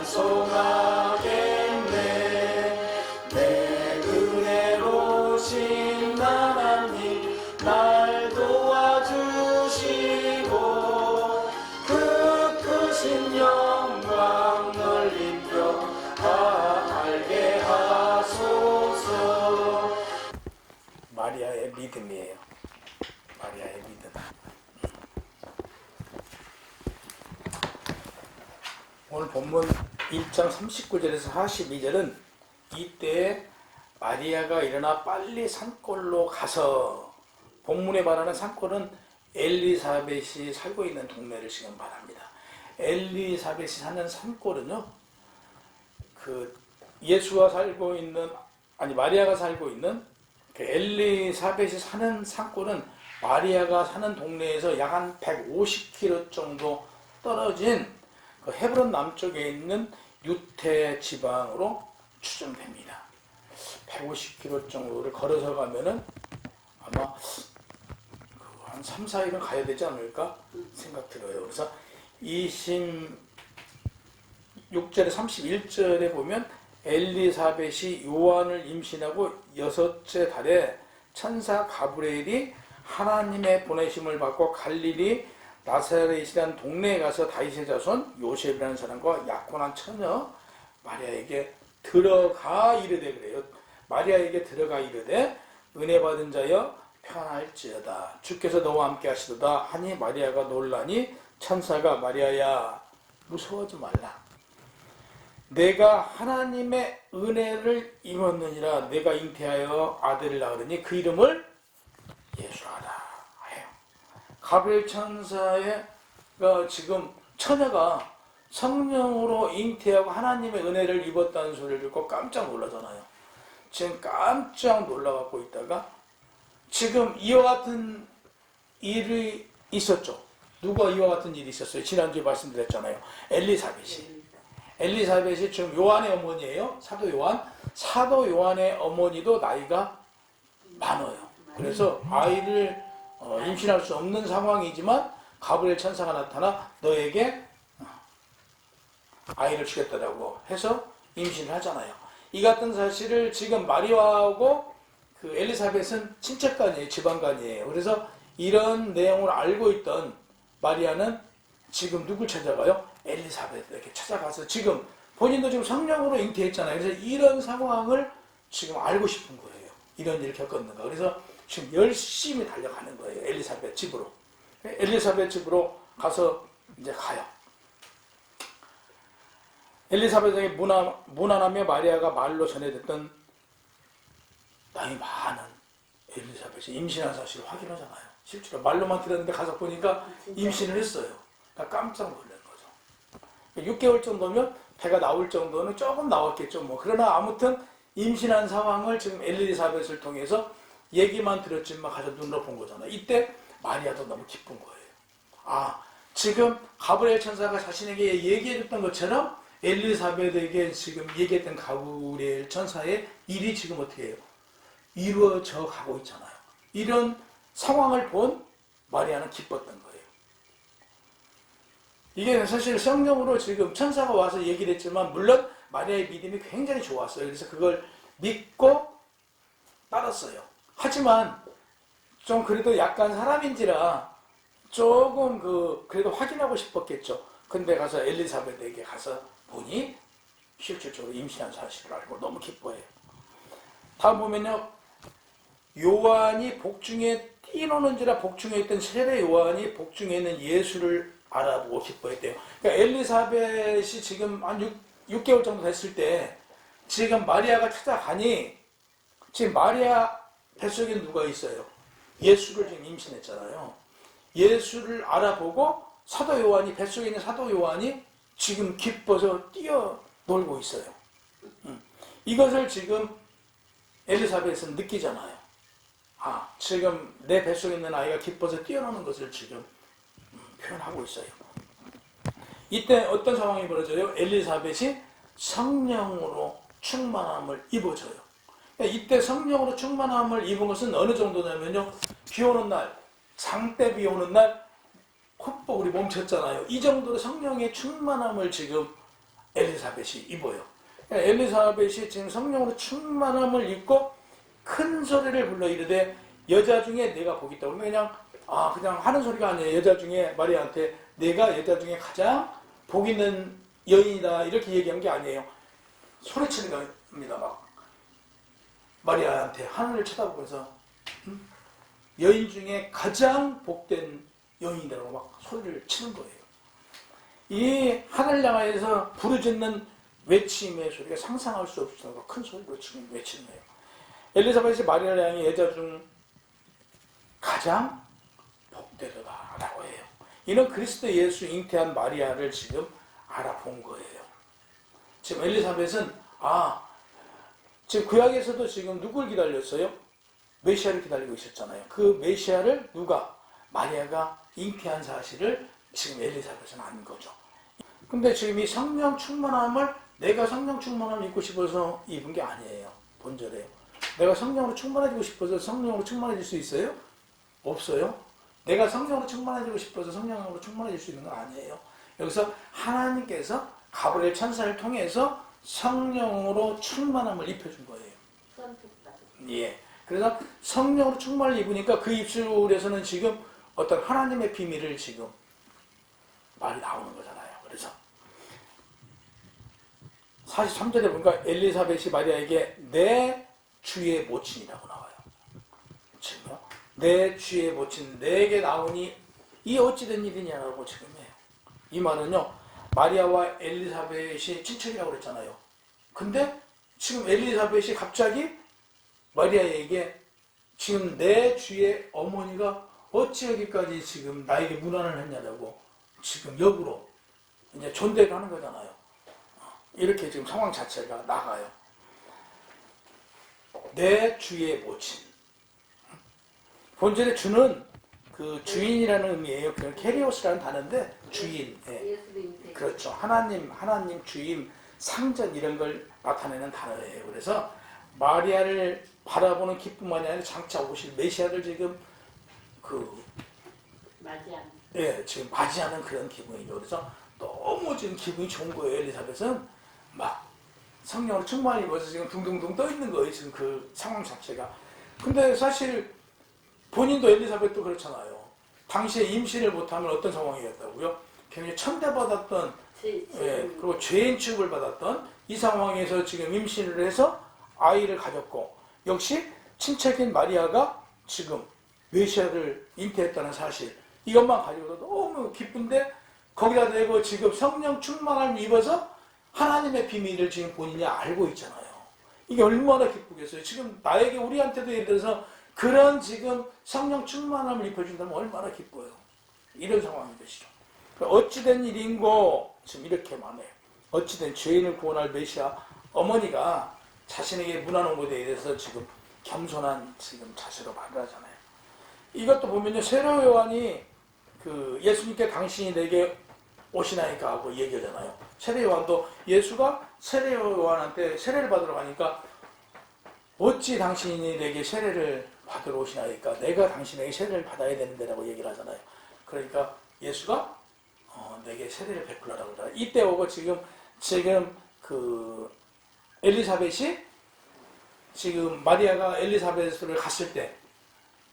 찬송하겠네. 내 은혜로우신 하나님 날 도와주시고 그 크신 영광 넓림표 다 알게 하소서. 마리아의 믿음이에요. 마리아의 믿음. 오늘 본문 1장 39절에서 42절은 이때 마리아가 일어나 빨리 산골로 가서, 본문에 말하는 산골은 엘리사벳이 살고 있는 동네를 지금 말합니다. 엘리사벳이 사는 산골은요, 예수가 살고 있는, 마리아가 살고 있는 그 엘리사벳이 사는 산골은 마리아가 사는 동네에서 약 한 150km 정도 떨어진 그 헤브론 남쪽에 있는 유태 지방으로 추정됩니다. 150km 정도를 걸어서 가면은 아마 한 3, 4일은 가야 되지 않을까 생각 들어요. 그래서 26절에 31절에 보면 엘리사벳이 요한을 임신하고 6째 달에 천사 가브리엘이 하나님의 보내심을 받고 갈릴리 나사렛이라는 동네에 가서 다윗의 자손 요셉이라는 사람과 약혼한 처녀 마리아에게 들어가 이르되, 그래요. 마리아에게 들어가 이르되 은혜 받은 자여 평안할지어다 주께서 너와 함께 하시도다 하니 마리아가 놀라니 천사가 마리아야 무서워하지 말라. 내가 하나님의 은혜를 입었느니라. 내가 잉태하여 아들을 낳으니 그 이름을 예수하라. 가브리엘 천사가 지금 처녀가 성령으로 잉태하고 하나님의 은혜를 입었다는 소리를 듣고 깜짝 놀라잖아요. 지금 깜짝 놀라갖고 있다가 지금 이와 같은 일이 있었죠. 누가 이와 같은 일이 있었어요? 지난주에 말씀드렸잖아요. 엘리사벳이 지금 요한의 어머니예요. 사도 요한. 사도 요한의 어머니도 나이가 많아요. 그래서 아이를 임신할 수 없는 상황이지만 가브리엘 천사가 나타나 너에게 아이를 주겠다라고 해서 임신을 하잖아요. 이 같은 사실을 지금 마리아하고 그 엘리사벳은 친척간이에요. 집안간이에요. 그래서 이런 내용을 알고 있던 마리아는 지금 누굴 찾아가요? 엘리사벳에게 찾아가서 지금 본인도 지금 성령으로 잉태했잖아요. 그래서 이런 상황을 지금 알고 싶은 거예요. 이런 일을 겪었는가. 그래서 지금 열심히 달려가는 거예요. 엘리사벳 집으로. 엘리사벳 집으로 가서 이제 가요. 엘리사벳에게 무난하며 마리아가 말로 전해듣던 나이 많은 엘리사벳이 임신한 사실을 확인하잖아요. 실제로 말로만 들었는데 가서 보니까 임신을 했어요. 그러니까 깜짝 놀란 거죠. 6개월 정도면 배가 나올 정도는 조금 나왔겠죠. 그러나 아무튼 임신한 상황을 지금 엘리사벳을 통해서 얘기만 들었지만 가서 눈으로 본 거잖아요. 이때 마리아도 너무 기쁜 거예요. 지금 가브리엘 천사가 자신에게 얘기해줬던 것처럼 엘리사벳에게 지금 얘기했던 가브리엘 천사의 일이 지금 어떻게 해요? 이루어져 가고 있잖아요. 이런 상황을 본 마리아는 기뻤던 거예요. 이게 사실 성령으로 지금 천사가 와서 얘기를 했지만 물론 마리아의 믿음이 굉장히 좋았어요. 그래서 그걸 믿고 따랐어요. 하지만 좀 그래도 약간 사람인지라 조금 그래도 확인하고 싶었겠죠. 근데 가서 엘리사벳에게 가서 보니 실질적으로 임신한 사실을 알고 너무 기뻐해요. 다음 보면요. 요한이 복중에 뛰노는지라 복중에 있던 세례 요한이 복중에 있는 예수를 알아보고 기뻐했대요. 그러니까 엘리사벳이 지금 한 6개월 정도 됐을 때 지금 마리아가 찾아가니 지금 마리아 뱃속에 누가 있어요? 예수를 지금 임신했잖아요. 예수를 알아보고 사도 요한이, 뱃속에 있는 사도 요한이 지금 기뻐서 뛰어놀고 있어요. 이것을 지금 엘리사벳은 느끼잖아요. 지금 내 뱃속에 있는 아이가 기뻐서 뛰어노는 것을 지금 표현하고 있어요. 이때 어떤 상황이 벌어져요? 엘리사벳이 성령으로 충만함을 입어줘요. 이때 성령으로 충만함을 입은 것은 어느 정도냐면요. 비 오는 날, 장대 비 오는 날 콧복울이 멈췄잖아요. 이 정도로 성령의 충만함을 지금 엘리사벳이 입어요. 엘리사벳이 지금 성령으로 충만함을 입고 큰 소리를 불러 이르되 여자 중에 내가 복이 있다. 그러면 그냥 하는 소리가 아니에요. 여자 중에 마리아한테 내가 여자 중에 가장 복 있는 여인이다 이렇게 얘기한 게 아니에요. 소리치는 겁니다. 막 마리아한테 하늘을 쳐다보면서 여인 중에 가장 복된 여인이라고 막 소리를 치는 거예요. 이 하늘 향하여서 부르짖는 외침의 소리가 상상할 수 없을 정도로 큰 소리로 지금 외치는 거예요. 엘리사벳이 마리아를 향해 여자 중 가장 복되도다라고 해요. 이는 그리스도 예수 잉태한 마리아를 지금 알아본 거예요. 지금 엘리사벳은 지금 구약에서도 지금 누굴 기다렸어요? 메시아를 기다리고 있었잖아요. 그 메시아를 마리아가 잉태한 사실을 지금 엘리사벳은 아는 거죠. 근데 지금 이 성령 충만함을 내가 성령 충만함을 입고 싶어서 입은 게 아니에요. 본절에요. 내가 성령으로 충만해지고 싶어서 성령으로 충만해질 수 있어요? 없어요. 내가 성령으로 충만해지고 싶어서 성령으로 충만해질 수 있는 건 아니에요. 여기서 하나님께서 가브리엘 천사를 통해서 성령으로 충만함을 입혀준 거예요. 예. 그래서 성령으로 충만을 입으니까 그 입술에서는 지금 어떤 하나님의 비밀을 지금 말이 나오는 거잖아요. 그래서 43절에 보니까 엘리사벳이 마리아에게 내 주의 모친이라고 나와요. 지금요. 내 주의 모친 내게 나오니 이 어찌된 일이냐라고 지금 해요. 이 말은요. 마리아와 엘리사벳이 친척이라고 그랬잖아요. 근데 지금 엘리사벳이 갑자기 마리아에게 지금 내 주의 어머니가 어찌 여기까지 지금 나에게 문안을 했냐라고 지금 역으로 이제 존대를 하는 거잖아요. 이렇게 지금 상황 자체가 나가요. 내 주의 모친. 본질의 주는 그 주인이라는 의미예요. 그냥 캐리오스라는 단어인데 주인. 예. 그렇죠. 하나님 주인, 상전 이런 걸 나타내는 단어예요. 그래서 마리아를 바라보는 기쁨만이 아니라 장차 오실 메시아를 지금 지금 맞이하는 그런 기분이죠. 그래서 너무 지금 기분이 좋은 거예요. 엘리사벳은 막 성령으로 충만히 입어서 지금 둥둥둥 떠 있는 거예요. 지금 그 상황 자체가. 근데 사실 본인도 엘리사벳도 그렇잖아요. 당시에 임신을 못하면 어떤 상황이었다고요? 굉장히 천대받았던 그리고 죄인 취급을 받았던 이 상황에서 지금 임신을 해서 아이를 가졌고 역시 친척인 마리아가 지금 메시아를 잉태했다는 사실 이것만 가지고도 너무 기쁜데 거기다 대고 지금 성령 충만함을 입어서 하나님의 비밀을 지금 본인이 알고 있잖아요. 이게 얼마나 기쁘겠어요. 지금 나에게 우리한테도 예를 들어서 그런 지금 성령 충만함을 입혀준다면 얼마나 기뻐요. 이런 상황인 것이죠. 어찌된 일인고 지금 이렇게 말해요. 어찌된 죄인을 구원할 메시아 어머니가 자신에게 문안 온 것에 대해서 지금 겸손한 지금 자세로 말을 하잖아요. 이것도 보면요. 세례 요한이 예수님께 당신이 내게 오시나이까 하고 얘기하잖아요. 세례 요한도 예수가 세례 요한한테 세례를 받으러 가니까 어찌 당신이 내게 세례를 받으러 오시나이까 내가 당신에게 세례를 받아야 되는데라고 얘기를 하잖아요. 그러니까 예수가 내게 세례를 베풀라라고 그러잖아요. 이때 오고 지금 엘리사벳이 지금 마리아가 엘리사벳을 갔을 때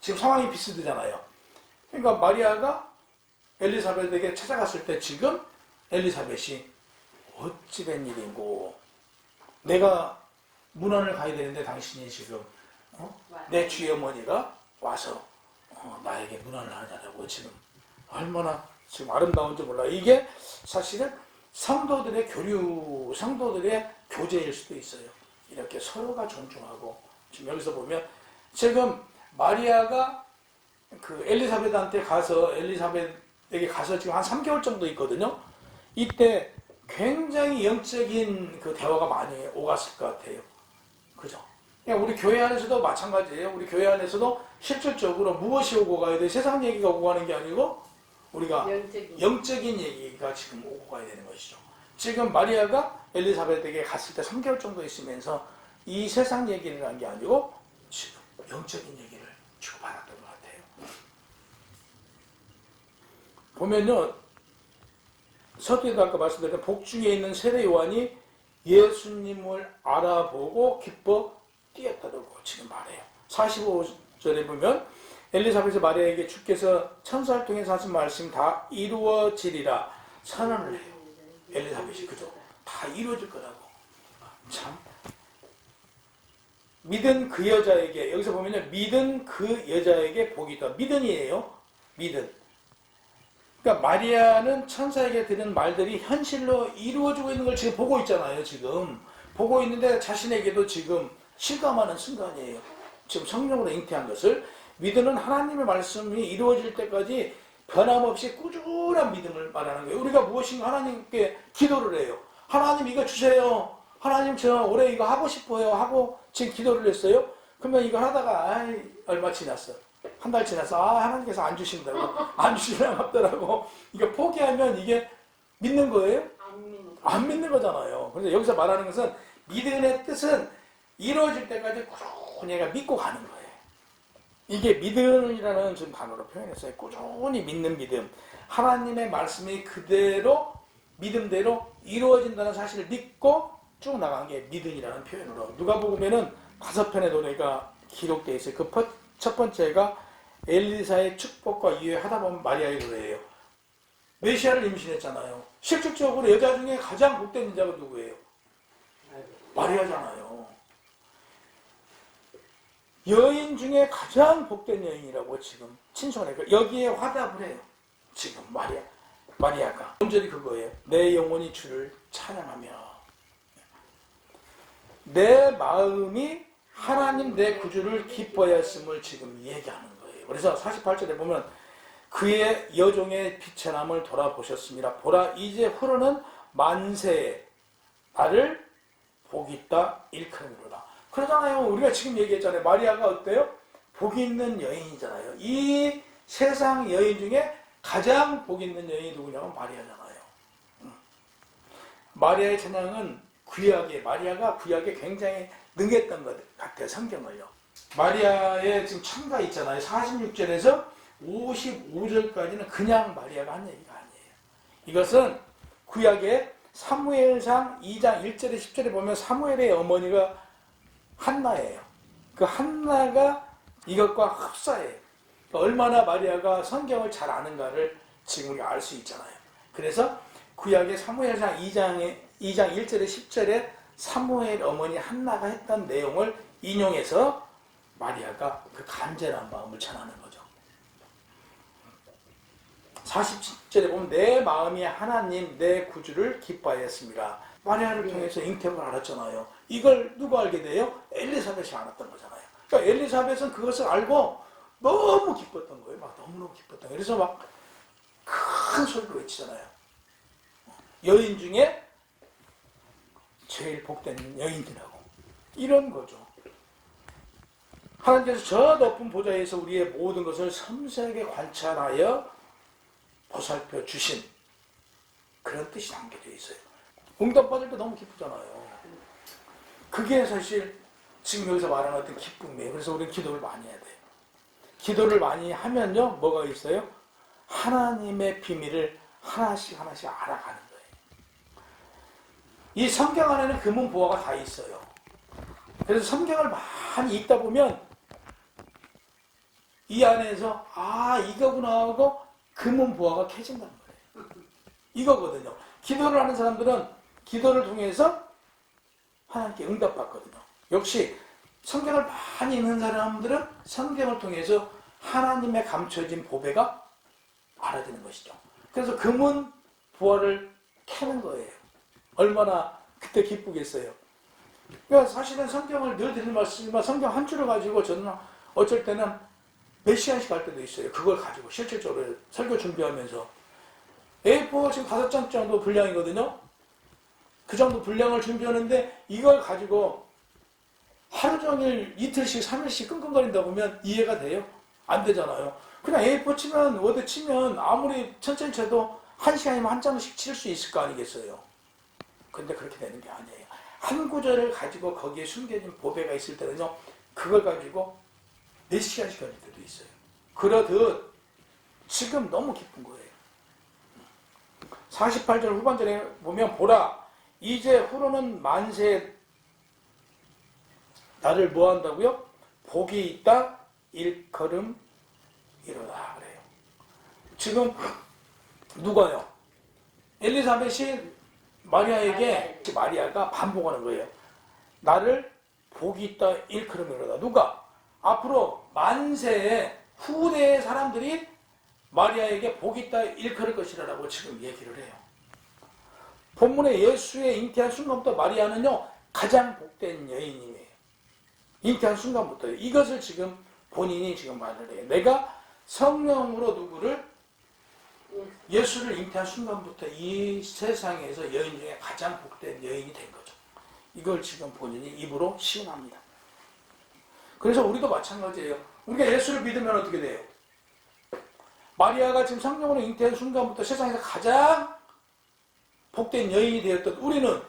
지금 상황이 비슷하잖아요. 그러니까 마리아가 엘리사벳에게 찾아갔을 때 지금 엘리사벳이 어찌된 일인고 내가 문안을 가야 되는데 당신이 지금 내 주의 어머니가 와서 나에게 문안을 하냐고 지금 얼마나 지금 아름다운지 몰라. 이게 사실은 성도들의 교류, 성도들의 교제일 수도 있어요. 이렇게 서로가 존중하고 지금 여기서 보면 지금 마리아가 엘리사벳한테 가서 엘리사벳에게 가서 지금 한 3개월 정도 있거든요. 이때 굉장히 영적인 대화가 많이 오갔을 것 같아요. 그죠? 우리 교회 안에서도 마찬가지예요. 우리 교회 안에서도 실질적으로 무엇이 오고 가야 돼? 세상 얘기가 오고 가는 게 아니고 우리가 영적인 얘기가 지금 오고 가야 되는 것이죠. 지금 마리아가 엘리사벳에게 갔을 때 3개월 정도 있으면서 이 세상 얘기를 한 게 아니고 지금 영적인 얘기를 주고받았던 것 같아요. 보면요. 서두에도 아까 말씀드린 복 중에 있는 세례 요한이 예수님을 알아보고 기뻐 뛰었다고 지금 말해요. 45절에 보면 엘리사벳이 마리아에게 주께서 천사를 통해서 하신 말씀 다 이루어지리라 선언을 해요. 엘리사벳이 그죠? 다 이루어질 거라고. 참 믿은 그 여자에게, 여기서 보면요, 믿은 그 여자에게 복이 있다. 믿은이에요. 믿은. 그러니까 마리아는 천사에게 들은 말들이 현실로 이루어지고 있는 걸 지금 보고 있잖아요. 지금 보고 있는데 자신에게도 지금 실감하는 순간이에요. 지금 성령으로 잉태한 것을. 믿음은 하나님의 말씀이 이루어질 때까지 변함없이 꾸준한 믿음을 말하는 거예요. 우리가 무엇인가 하나님께 기도를 해요. 하나님 이거 주세요. 하나님 저 올해 이거 하고 싶어요. 하고 지금 기도를 했어요. 그러면 이거 하다가 얼마 지났어. 한 달 지나서 하나님께서 안 주신다고. 안 주시려고 하더라고. 이거 포기하면 이게 믿는 거예요? 안 믿는 거잖아요. 그래서 여기서 말하는 것은 믿음의 뜻은 이루어질 때까지 꾸준히 믿고 가는 거예요. 이게 믿음이라는 지금 단어로 표현했어요. 꾸준히 믿는 믿음. 하나님의 말씀이 그대로 믿음대로 이루어진다는 사실을 믿고 쭉 나간 게 믿음이라는 표현으로. 누가복음에는 5편의 노래가 기록되어 있어요. 그 첫 번째가 엘리사의 축복과 이해하다 보면 마리아의 노래예요. 메시아를 임신했잖아요. 실질적으로 여자 중에 가장 복된 여자가 누구예요? 마리아잖아요. 여인 중에 가장 복된 여인이라고 지금 친송을 여기에 화답을 해요. 지금 마리아가 본절이 그거예요. 내 영혼이 주를 찬양하며 내 마음이 하나님 내 구주를 기뻐했음을 지금 얘기하는 거예요. 그래서 48절에 보면 그의 여종의 비천함을 돌아보셨습니다. 보라 이제 흐르는 만세에 나를 복이 있다 일컬음이로다. 그러잖아요. 우리가 지금 얘기했잖아요. 마리아가 어때요? 복이 있는 여인이잖아요. 이 세상 여인 중에 가장 복이 있는 여인이 누구냐면 마리아잖아요. 마리아의 찬양은 마리아가 구약에 굉장히 능했던 것 같아요. 성경을요. 마리아의 지금 첨가 있잖아요. 46절에서 55절까지는 그냥 마리아가 한 얘기가 아니에요. 이것은 구약의 사무엘상 2장 1절에 10절에 보면 사무엘의 어머니가 한나예요. 그 한나가 이것과 흡사해요. 얼마나 마리아가 성경을 잘 아는가를 지금 우리가 알 수 있잖아요. 그래서 구약의 사무엘상 2장 1절에 10절에 사무엘 어머니 한나가 했던 내용을 인용해서 마리아가 그 간절한 마음을 전하는 거죠. 47절에 보면 내 마음이 하나님 내 구주를 기뻐하였습니다. 마리아를 통해서 잉태를 알았잖아요. 이걸 누가 알게 돼요? 엘리사벳이 알았던 거잖아요. 그러니까 엘리사벳은 그것을 알고 너무 기뻤던 거예요. 막 너무너무 기뻤던 거예요. 그래서 막 큰 소리로 외치잖아요. 여인 중에 제일 복된 여인이라고. 이런 거죠. 하나님께서 저 높은 보좌에서 우리의 모든 것을 섬세하게 관찰하여 보살펴 주신 그런 뜻이 담겨져 있어요. 응답받을 때 너무 기쁘잖아요. 그게 사실 지금 여기서 말하는 어떤 기쁨이에요. 그래서 우리는 기도를 많이 해야 돼요. 기도를 많이 하면요, 뭐가 있어요? 하나님의 비밀을 하나씩 알아가는 거예요. 이 성경 안에는 금은 보화가 다 있어요. 그래서 성경을 많이 읽다 보면 이 안에서 이거구나 하고 금은 보화가 캐진다는 거예요. 이거거든요. 기도를 하는 사람들은 기도를 통해서 하나님께 응답받거든요. 역시 성경을 많이 읽는 사람들은 성경을 통해서 하나님의 감춰진 보배가 알아지는 것이죠. 그래서 금은 보화를 캐는 거예요. 얼마나 그때 기쁘겠어요. 그러니까 사실은 성경을 늘 드리는 말씀이지만 성경 한 줄을 가지고 저는 어쩔 때는 몇 시간씩 할 때도 있어요. 그걸 가지고 실질적으로 설교 준비하면서 A4 지금 5장 정도 분량이거든요. 그 정도 분량을 준비하는데 이걸 가지고 하루 종일 이틀씩 3일씩 끙끙거린다 보면 이해가 돼요? 안 되잖아요. 그냥 A4 치면 워드 치면 아무리 천천히 쳐도 1시간이면 한 장씩 칠 수 있을 거 아니겠어요. 근데 그렇게 되는 게 아니에요. 한 구절을 가지고 거기에 숨겨진 보배가 있을 때는요, 그걸 가지고 몇 시간씩 걸릴 때도 있어요. 그러듯 지금 너무 기쁜 거예요. 48절 후반절에 보면 보라 이제 후로는 만세 나를 뭐 한다고요? 복이 있다 일컬음 이루라 그래요. 지금 누가요? 엘리사벳이 마리아에게 마리아가 반복하는 거예요. 나를 복이 있다 일컬음 이루라. 누가? 앞으로 만세에 후대의 사람들이 마리아에게 복이 있다 일컬을 것이라고 지금 얘기를 해요. 본문에 예수의 잉태한 순간부터 마리아는요 가장 복된 여인이에요. 잉태한 순간부터 이것을 지금 본인이 지금 말을 해요. 내가 성령으로 누구를 예수를 잉태한 순간부터 이 세상에서 여인 중에 가장 복된 여인이 된 거죠. 이걸 지금 본인이 입으로 시인합니다. 그래서 우리도 마찬가지예요. 우리가 예수를 믿으면 어떻게 돼요? 마리아가 지금 성령으로 잉태한 순간부터 세상에서 가장 복된 여인이 되었던 우리는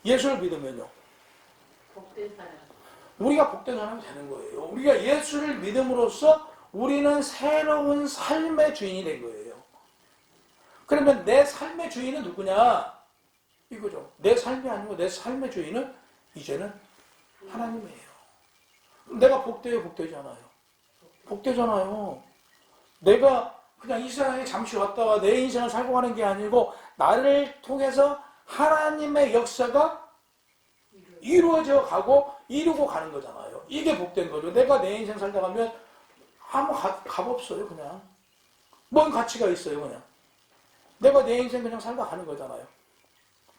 예수를 믿으면요. 복된 사람. 우리가 복된 사람이 되는 거예요. 우리가 예수를 믿음으로써 우리는 새로운 삶의 주인이 된 거예요. 그러면 내 삶의 주인은 누구냐? 이거죠. 내 삶이 아니고 내 삶의 주인은 이제는 하나님이에요. 내가 복되요, 복되지 않아요? 복되잖아요. 내가 그냥 이 세상에 잠시 왔다가 내 인생을 살고 가는 게 아니고 나를 통해서 하나님의 역사가 이루어져 가고 이루고 가는 거잖아요. 이게 복된 거죠. 내가 내 인생 살다 가면 아무 값 없어요. 그냥 뭔 가치가 있어요. 그냥 내가 내 인생 그냥 살다 가는 거잖아요.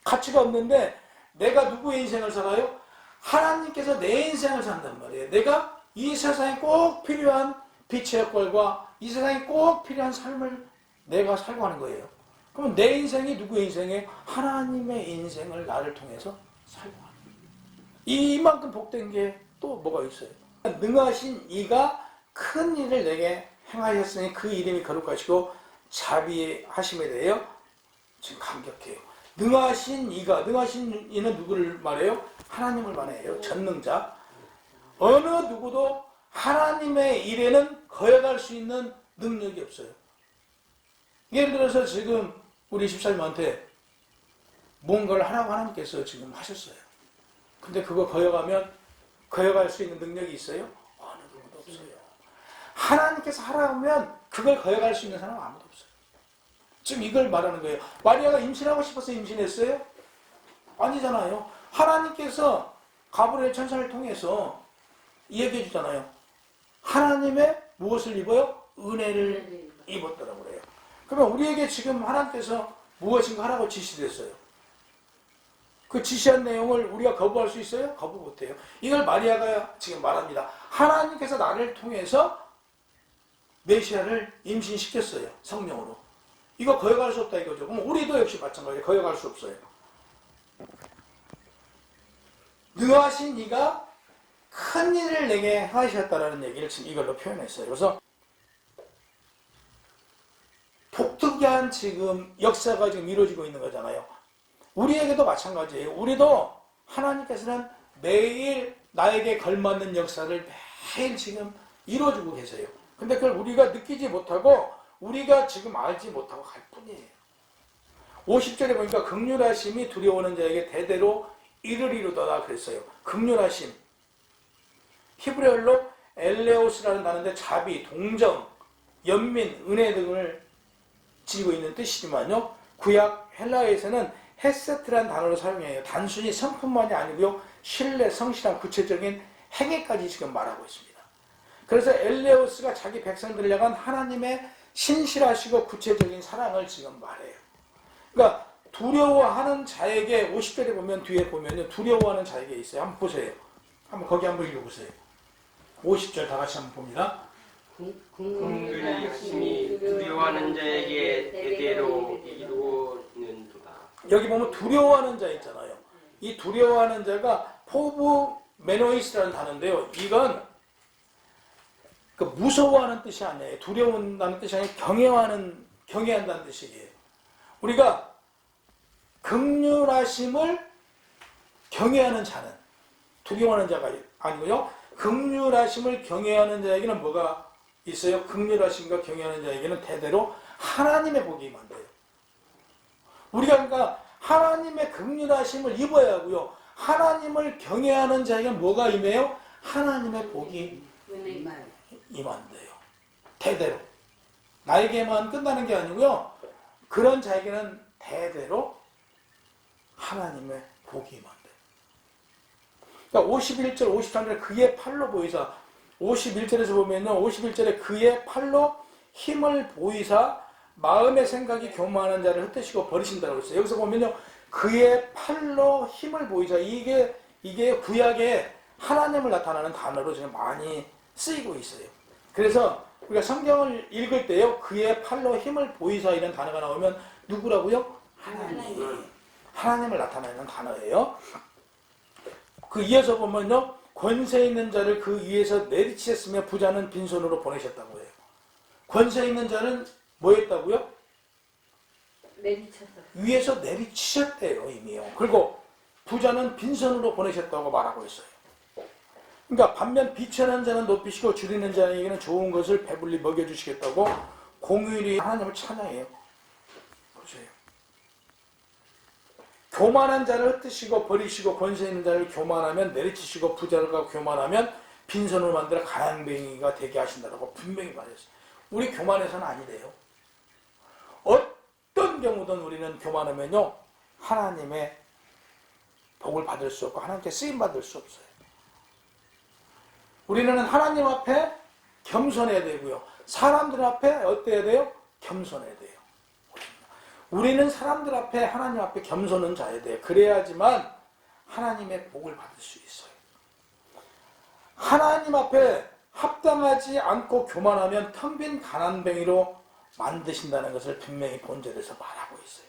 가치가 없는데 내가 누구의 인생을 살아요? 하나님께서 내 인생을 산단 말이에요. 내가 이 세상에 꼭 필요한 빛의 역할과 이 세상에 꼭 필요한 삶을 내가 살고 가는 거예요. 그럼 내 인생이 누구의 인생이에요? 하나님의 인생을 나를 통해서 살고 가는 거예요. 이만큼 복된 게 또 뭐가 있어요? 능하신 이가 큰 일을 내게 행하셨으니 그 이름이 거룩하시고 자비하심에 대하여 지금 감격해요. 능하신 이가, 능하신 이는 누구를 말해요? 하나님을 말해요. 전능자. 어느 누구도 하나님의 일에는 거역할 수 있는 능력이 없어요. 예를 들어서 지금 우리 집사님한테 뭔가를 하라고 하나님께서 지금 하셨어요. 근데 그거 거역할 수 있는 능력이 있어요? 어느 누구도 없어요. 하나님께서 하라고 하면 그걸 거역할 수 있는 사람은 아무도 없어요. 지금 이걸 말하는 거예요. 마리아가 임신하고 싶어서 임신했어요? 아니잖아요. 하나님께서 가브리엘 천사를 통해서 얘기해 주잖아요. 하나님의 무엇을 입어요? 은혜를 입었더라고 그래요. 그러면 우리에게 지금 하나님께서 무엇인가 하라고 지시됐어요. 그 지시한 내용을 우리가 거부할 수 있어요? 거부 못해요. 이걸 마리아가 지금 말합니다. 하나님께서 나를 통해서 메시아를 임신시켰어요. 성령으로. 이거 거역할 수 없다 이거죠. 그럼 우리도 역시 마찬가지예요. 거역할 수 없어요. 능하신 이가 큰 일을 내게 하셨다라는 얘기를 지금 이걸로 표현했어요. 그래서 독특한 지금 역사가 지금 이루어지고 있는 거잖아요. 우리에게도 마찬가지예요. 우리도 하나님께서는 매일 나에게 걸맞는 역사를 매일 지금 이루어주고 계세요. 근데 그걸 우리가 느끼지 못하고 우리가 지금 알지 못하고 갈 뿐이에요. 50절에 보니까 긍휼하심이 두려워하는 자에게 대대로 이르리로다 그랬어요. 긍휼하심. 히브리어로 엘레오스라는 단어인데 자비, 동정, 연민, 은혜 등을 지니고 있는 뜻이지만요. 구약 헬라어에서는 헤세트라는 단어를 사용해요. 단순히 성품만이 아니고요. 신뢰, 성실한 구체적인 행위까지 지금 말하고 있습니다. 그래서 엘레오스가 자기 백성들을 향한 하나님의 신실하시고 구체적인 사랑을 지금 말해요. 그러니까 두려워하는 자에게 50절에 보면 뒤에 보면요. 두려워하는 자에게 있어요. 한번 보세요. 거기 한번 읽어보세요. 50절 다 같이 한번 봅니다. 긍휼하심이 두려워하는 자에게 대대로 이루어지는도다. 여기 보면 두려워하는 자 있잖아요. 이 두려워하는 자가 포브 메노이스라는 단어인데요. 이건 그 무서워하는 뜻이 아니에요. 두려운다는 뜻이 아니라 경외한다는 뜻이에요. 우리가 긍휼하심을 경외하는 자는 두려워하는 자가 아니고요. 긍휼하심을 경외하는 자에게는 뭐가 있어요? 긍휼하심과 경외하는 자에게는 대대로 하나님의 복이 임한대요. 우리가 그러니까 하나님의 긍휼하심을 입어야 하고요. 하나님을 경외하는 자에게 뭐가 임해요? 하나님의 복이 임한대요. 대대로. 나에게만 끝나는 게 아니고요. 그런 자에게는 대대로 하나님의 복이 임한대요. 그러니까 51절, 53절 그의 팔로 보이사 51절에서 보면요. 51절에 그의 팔로 힘을 보이사 마음의 생각이 교만한 자를 흩으시고 버리신다고 했어요. 여기서 보면요. 그의 팔로 힘을 보이사 이게 구약에 하나님을 나타나는 단어로 지금 많이 쓰이고 있어요. 그래서 우리가 성경을 읽을 때요. 그의 팔로 힘을 보이사 이런 단어가 나오면 누구라고요? 하나님을 나타내는 단어예요. 그 이어서 보면요. 권세 있는 자를 그 위에서 내리치셨으며 부자는 빈손으로 보내셨다고 해요. 권세 있는 자는 뭐 했다고요? 내리쳐서. 위에서 내리치셨대요, 이미요. 그리고 부자는 빈손으로 보내셨다고 말하고 있어요. 그러니까 반면 비천한 자는 높이시고 줄이는 자에게는 좋은 것을 배불리 먹여주시겠다고 공휴일이 하나님을 찬양해요. 보세요. 교만한 자를 흩으시고 버리시고 권세 있는 자를 교만하면 내리치시고 부자가 교만하면 빈손으로 만들어 가난뱅이가 되게 하신다고 분명히 말했어요. 우리 교만해서는 아니래요. 어떤 경우든 우리는 교만하면요. 하나님의 복을 받을 수 없고 하나님께 쓰임받을 수 없어요. 우리는 하나님 앞에 겸손해야 되고요. 사람들 앞에 어때야 돼요? 겸손해야 돼요. 우리는 사람들 앞에 하나님 앞에 겸손은 자야 돼요. 그래야지만 하나님의 복을 받을 수 있어요. 하나님 앞에 합당하지 않고 교만하면 텅 빈 가난뱅이로 만드신다는 것을 분명히 본절에서 말하고 있어요.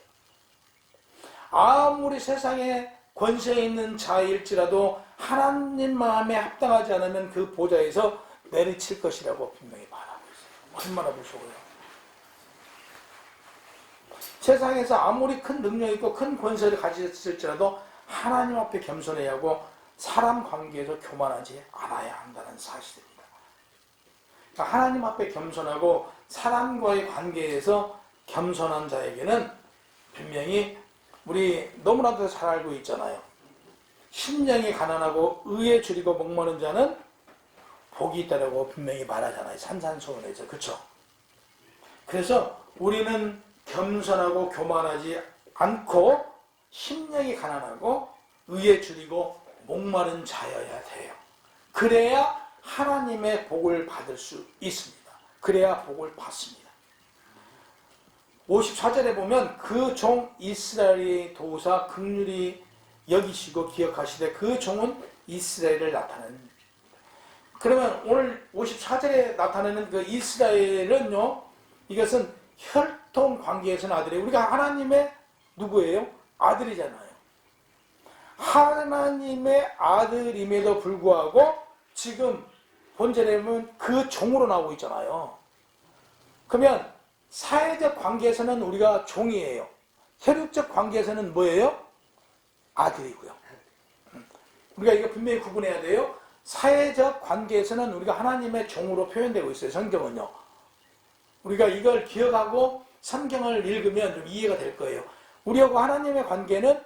아무리 세상에 권세 있는 자일지라도 하나님 마음에 합당하지 않으면 그 보좌에서 내리칠 것이라고 분명히 말하고 있어요. 얼마나 무서워요. 세상에서 아무리 큰 능력 있고 큰 권세를 가졌을지라도 하나님 앞에 겸손해야 하고 사람 관계에서 교만하지 않아야 한다는 사실입니다. 그러니까 하나님 앞에 겸손하고 사람과의 관계에서 겸손한 자에게는 분명히 우리 너무나도 잘 알고 있잖아요. 심령이 가난하고 의에 줄이고 목마른 자는 복이 있다라고 분명히 말하잖아요. 산산소원에서. 그렇죠? 그래서 우리는 겸손하고 교만하지 않고 심령이 가난하고 의에 줄이고 목마른 자여야 돼요. 그래야 하나님의 복을 받을 수 있습니다. 그래야 복을 받습니다. 54절에 보면 그 종 이스라엘의 도우사 긍휼히 여기시고 기억하시되 그 종은 이스라엘을 나타내는. 그러면 오늘 54절에 나타내는 그 이스라엘은요, 이것은 혈통 관계에서는 아들이에요. 우리가 하나님의 누구예요? 아들이잖아요. 하나님의 아들임에도 불구하고 지금 본절에 보면 그 종으로 나오고 있잖아요. 그러면 사회적 관계에서는 우리가 종이에요. 혈육적 관계에서는 뭐예요? 아들이고요. 우리가 이거 분명히 구분해야 돼요. 사회적 관계에서는 우리가 하나님의 종으로 표현되고 있어요. 성경은요. 우리가 이걸 기억하고 성경을 읽으면 좀 이해가 될 거예요. 우리하고 하나님의 관계는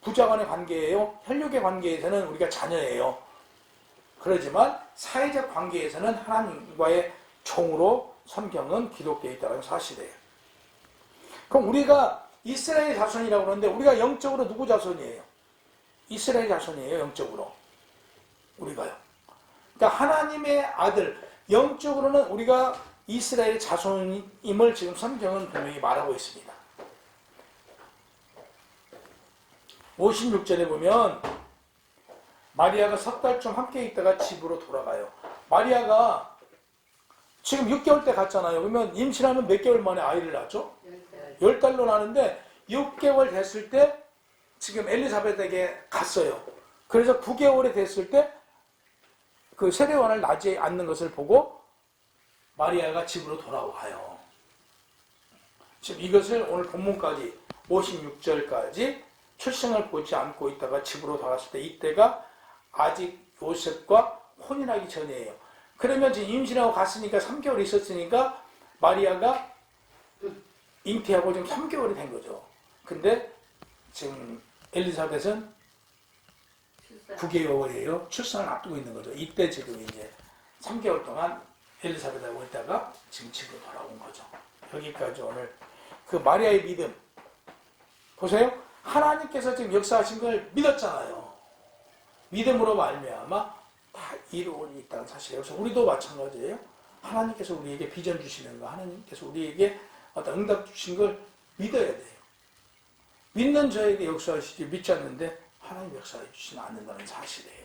부자간의 관계예요. 혈육의 관계에서는 우리가 자녀예요. 그러지만 사회적 관계에서는 하나님과의 종으로 성경은 기록되어 있다는 사실이에요. 그럼 우리가 이스라엘 자손이라고 그러는데 우리가 영적으로 누구 자손이에요? 이스라엘 자손이에요. 영적으로. 우리가요. 그러니까 하나님의 아들, 영적으로는 우리가 이스라엘 자손임을 지금 성경은 분명히 말하고 있습니다. 56절에 보면 마리아가 석 달쯤 함께 있다가 집으로 돌아가요. 마리아가 지금 6개월 때 갔잖아요. 그러면 임신하면 몇 개월 만에 아이를 낳죠? 10달로 나는데 6개월 됐을 때 지금 엘리사벳에게 갔어요. 그래서 9개월이 됐을 때 그 세례관을 낳지 않는 것을 보고 마리아가 집으로 돌아와요. 지금 이것을 오늘 본문까지 56절까지 출생을 보지 않고 있다가 집으로 돌아왔을 때 이때가 아직 요셉과 혼인하기 전이에요. 그러면 지금 임신하고 갔으니까 3개월 있었으니까 마리아가 잉태하고 지금 3개월이 된 거죠. 근데 지금 엘리사벳은 출산. 9개월이에요. 출산을 앞두고 있는 거죠. 이때 지금 이제 3개월 동안 엘리사벳하고 있다가 지금 집으로 돌아온 거죠. 여기까지 오늘 그 마리아의 믿음 보세요. 하나님께서 지금 역사하신 걸 믿었잖아요. 믿음으로 말미암아 다 이루어져 있다는 사실이에요. 그래서 우리도 마찬가지예요. 하나님께서 우리에게 비전 주시는 거, 하나님께서 우리에게 어떤 응답 주신 걸 믿어야 돼요. 믿는 저에게 역사하시지 믿지 않는데 하나님 역사해 주시지 않는다는 사실이에요.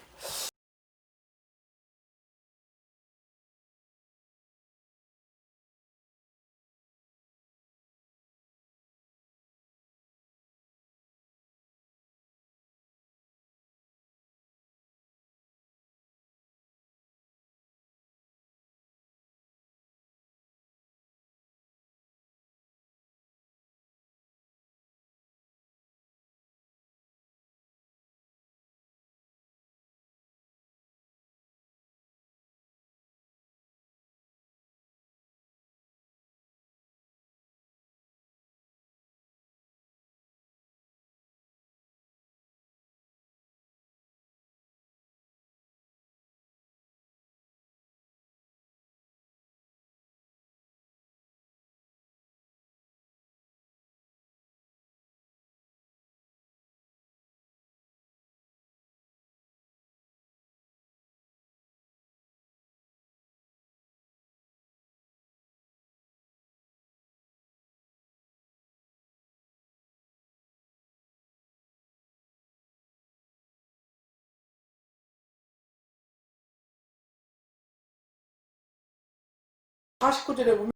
(49절에) 보면